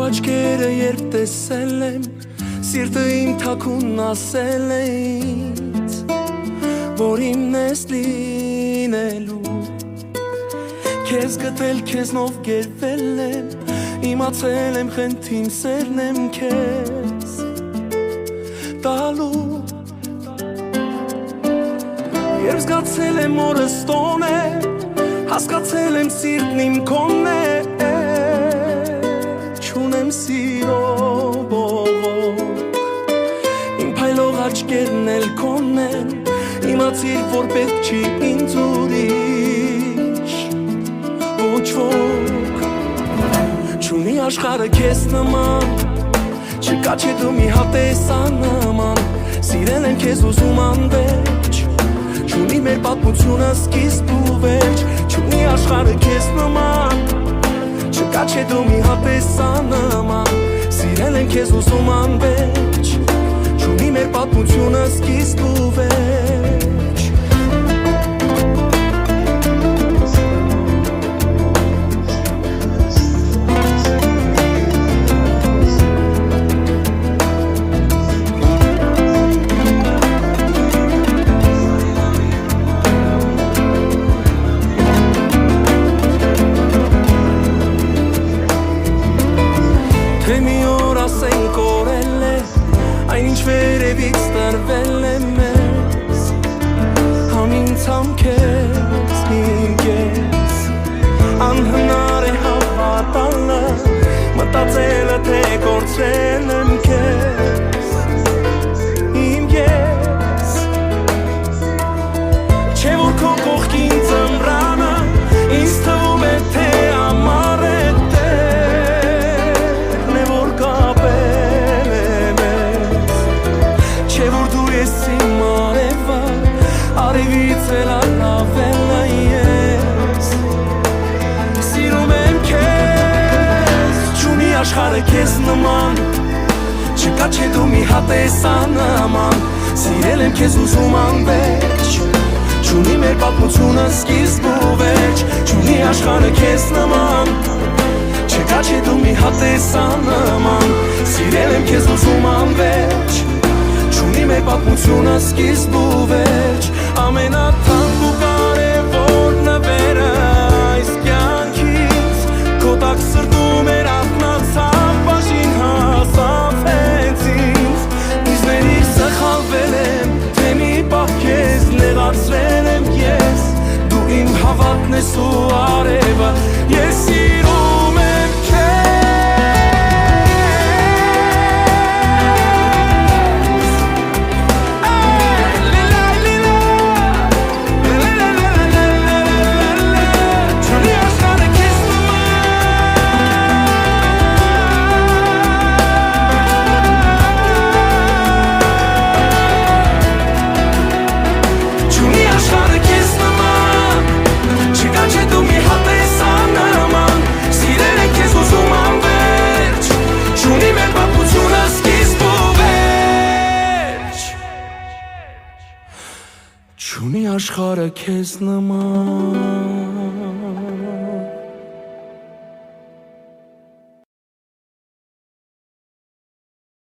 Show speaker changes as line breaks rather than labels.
Աչքերը երբ տեսել եմ, սիրտը իմ թաքուն ասել է ինձ, որ իմն ես լինելու, քեզ գտել, քեզնով գերվել եմ, իմացել եմ խենթին սերն եմ քեզ տալու, երբ զգացել եմ օրս տոն է, հասկացել եմ սիրտն իմ քոնն է, չունեմ սիրո բողոք, իմ փայլող աչքերն էլ քոնն են, իմացիր, որ պետք չի ինձ ուրիշ ոչ ոք, չունի աշխարհը քեզ նման, չկա չէ դու մի հատ տեսանման, սիրել եմ քեզ ուզում անվերջ, չունի մեր պատմությունը սկիզբ ու վերջ, չունի աշխարհը քեզ նման, չկա չէ դու մի հատ տեսանման, սիրել եմ քեզ ուզում անվերջ, չունի մեր պատմությունը սկիզբ ու վերջ։ Թե մի օր ասենք օրել է, այնինչ վերևից տրվել է մեզ, համ ինձ համ քեզ, իմ կեզ, անհնար է հավատալը, մտածելը թե կորցրել եմ քեզ, իմ կեզ, չէ որ քո կողքին ծմրանը, ինձ թվում է թե ամառ է արևից էլ առավել ես, սիրում եմ քեզ, չունի աշխարհը քեզ նման, չկա չէ դու մի հատ տեսանման, սիրել եմ քեզ ուզում անվերջ, չունի մեր պատմությունը սկիզբ ու վերջ, չունի աշխարհը քեզ նման, չկա չէ դու մի հատ տեսանման, սիրել եմ քեզ ուզում անվերջ, չունի մեր պատմությունը սկիզբ ու վերջ, ամենաթանկ ու կարևոր նվերը այս կյանքից, քո տակ սրտում էր ակնացավ, բաժին հասավ հենց ինձ, ինձներից սխալվել եմ, թե մի պահ քեզ նեղացրել եմ ես, դու իմ հավատն ես ու արևը, ես սիրում եմ քեզ։ Չունի աշխարհը քեզ նման